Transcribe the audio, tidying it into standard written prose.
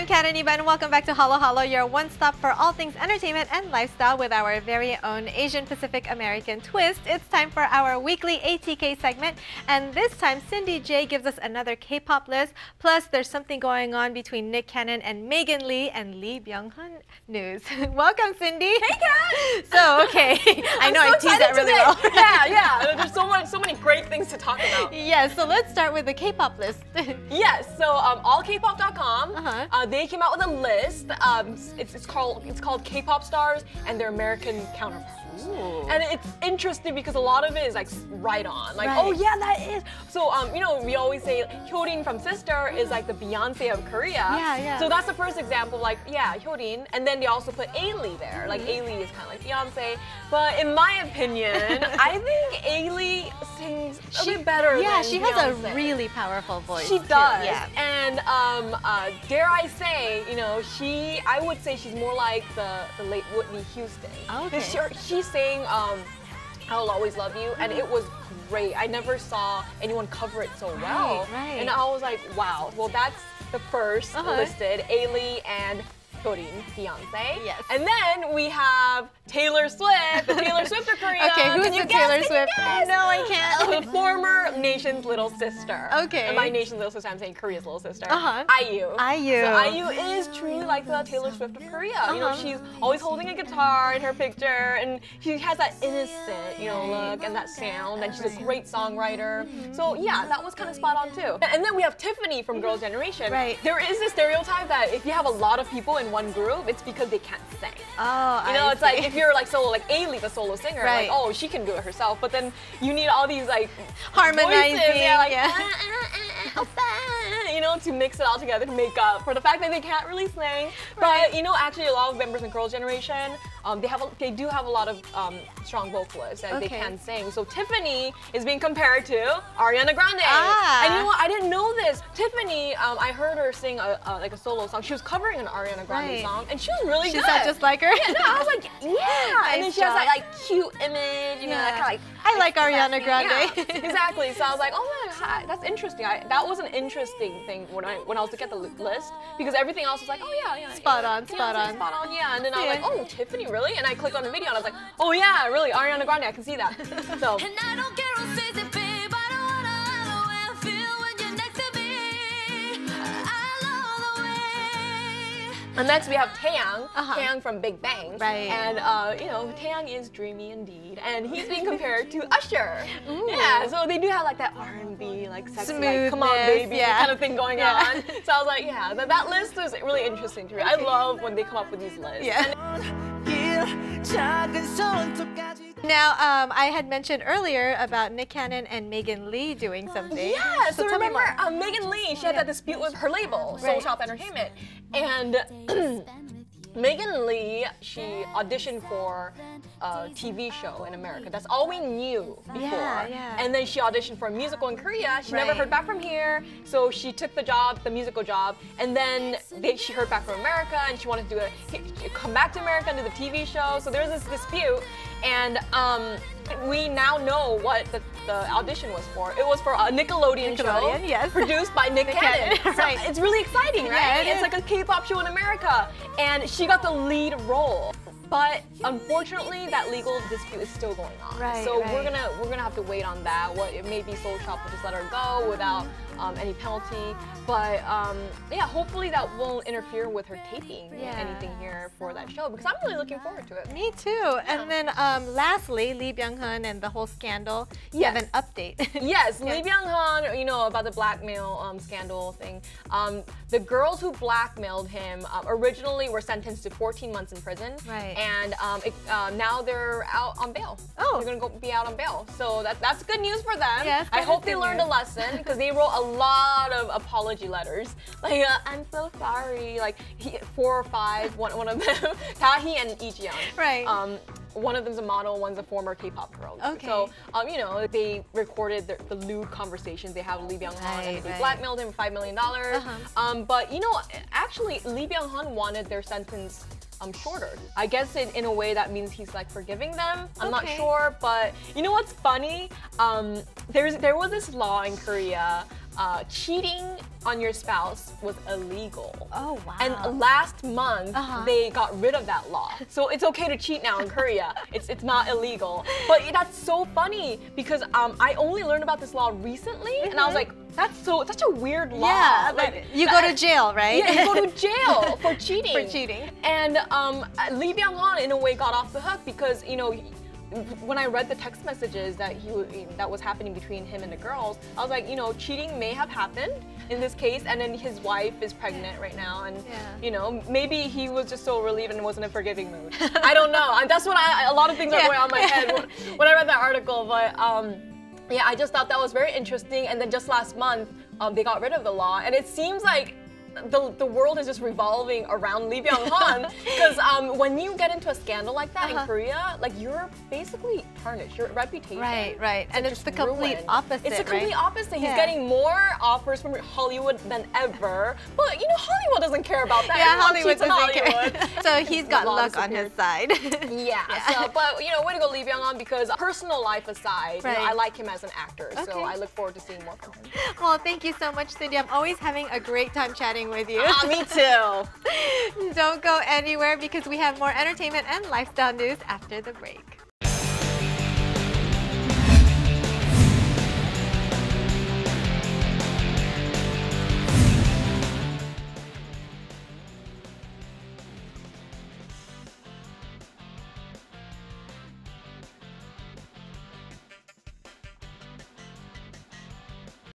I'm Kat and Iniba, and welcome back to Halo Halo, your one-stop for all things entertainment and lifestyle with our very own Asian Pacific American twist. It's time for our weekly ATK segment, and this time Cindy J gives us another K-pop list, plus there's something going on between Nick Cannon and Megan Lee and Byung Hun news. Welcome, Cindy. Hey, Kat! So, okay, I know I teased that really well. Yeah, there's so many great things to talk about. Yes, so let's start with the K-pop list. Yes, so allkpop.com, they came out with a list. It's called K-pop stars and their American counterparts. Ooh. And it's interesting because a lot of it is like right on. Like, right. oh yeah, that is. So, you know, we always say Hyorin from Sister is like the Beyonce of Korea. Yeah. So that's the first example, like, yeah, Hyorin. And then they also put Ailee there. Like, Ailee is kind of like Beyonce. But in my opinion, I think Ailee sings a bit better than she Beyonce. has a really powerful voice. She too. does. Yeah. And dare I say, you know, I would say she's more like the late Whitney Houston. Okay. She sang I'll Always Love You, and it was great. I never saw anyone cover it so well. Right. And I was like, wow. Well, that's the first listed, Ailee and Beyonce. Yes. And then we have Taylor Swift, the Taylor Swift of Korea. Okay, who's the Taylor Swift? No, I can't. The former nation's little sister. Okay. And by nation's little sister, I'm saying Korea's little sister. IU. IU. So IU is truly like the Taylor Swift of Korea. You know, she's always holding a guitar in her picture, and she has that innocent, you know, look and that sound, and she's a great songwriter. So yeah, that was kind of spot on too. And then we have Tiffany from Girls' Generation. Right. There is this stereotype that if you have a lot of people in one group, it's because they can't sing. Oh, you know, it's like if you're like solo, like Ailee, the solo singer, like, oh, she can do it herself, but then you need all these like harmonizing, voices, you know, to mix it all together to make up for the fact that they can't really sing. But you know, actually, a lot of members in Girls' Generation, they do have a lot of strong vocalists and they can sing. So Tiffany is being compared to Ariana Grande. And you know what? I didn't know this. Tiffany, I heard her sing like a solo song. She was covering an Ariana Grande song, and she was really good. She sounded just like her. Yeah, no, I was like, Nice and then she has that like cute image, you know, that kind of like. I like Ariana Grande. Yeah, exactly. So I was like, oh my god, that's interesting. That was an interesting thing when I was looking at the list, because everything else was like, oh yeah. Spot on. Yeah. And then I was like, oh, Tiffany, really? And I clicked on the video and I was like, oh yeah, really, Ariana Grande, I can see that. So. And next we have Taeyang, Taeyang from Big Bang. Right. And you know, Taeyang is dreamy indeed, and he's being compared to Usher. Ooh. Yeah, so they do have like that R&B, like sexy, like, come on baby, yeah. kind of thing going on. So I was like, yeah, that list was really interesting to me. I love when they come up with these lists. Yeah. Now, I had mentioned earlier about Nick Cannon and Megan Lee doing something. Yeah, so tell me remember more. Megan Lee, she had that dispute with her label, Soul Shop Entertainment. And Megan Lee, she auditioned for a TV show in America. That's all we knew before. Yeah. And then she auditioned for a musical in Korea. She never heard back from here, so she took the job, the musical job, and then she heard back from America, and she wanted to come back to America and do the TV show. So there's this dispute, and we now know what the audition was for. It was for a Nickelodeon show produced by Nick Cannon. So it's really exciting, right? Yeah, it's like a K-pop show in America, and she got the lead role. But unfortunately, that legal dispute is still going on. So we're gonna have to wait on that. Maybe Soul Shop will just let her go without any penalty. But yeah, hopefully that won't interfere with her taping anything here for that show, because I'm really looking forward to it. Me too. And then lastly, Byung Hun and the whole scandal. You have an update. Yes, Byung Hun, you know, about the blackmail scandal thing. The girls who blackmailed him originally were sentenced to 14 months in prison. And now they're out on bail. They're gonna be out on bail. So that's good news for them. Yes, I hope they learned a lesson, because they wrote a lot of apology letters. Like, I'm so sorry. Like 4 or 5, one of them, Tahi and Ichion. One of them's a model, one's a former K-pop girl. So, you know, they recorded the lewd conversations they have with Byung Hun, and they blackmailed him for $5 million. But, you know, actually, Byung Hun wanted their sentence shorter. I guess in a way that means he's like forgiving them. I'm not sure, but you know what's funny? There was this law in Korea cheating on your spouse was illegal. Oh, wow. And last month, they got rid of that law. So it's okay to cheat now in Korea. It's not illegal. But that's so funny because I only learned about this law recently, and I was like, that's such a weird law. Yeah, like you go to jail, right? Yeah, you go to jail for cheating. For cheating. And Lee Byung Hun, in a way, got off the hook because, you know, when I read the text messages that that was happening between him and the girls, I was like, you know, cheating may have happened in this case, and then his wife is pregnant right now, and you know, maybe he was just so relieved and was in a forgiving mood. I don't know. That's what a lot of things are going on in my head when I read that article, but yeah, I just thought that was very interesting. And then just last month, they got rid of the law, and it seems like the world is just revolving around Lee Byung Hun because when you get into a scandal like that in Korea, like you're basically tarnished, your reputation. Right. And it's the complete opposite. It's the complete opposite. He's Yeah. getting more offers from Hollywood than ever, but you know Hollywood doesn't care about that. Yeah, Everyone Hollywood cheats in doesn't care. So he's got Law luck on his side. Yeah. So, but you know, way to go, Lee Byung Hun, because personal life aside, you know, I like him as an actor, so I look forward to seeing more from him. Well, thank you so much, Cindy. I'm always having a great time chatting with you. Me too. Don't go anywhere because we have more entertainment and lifestyle news after the break.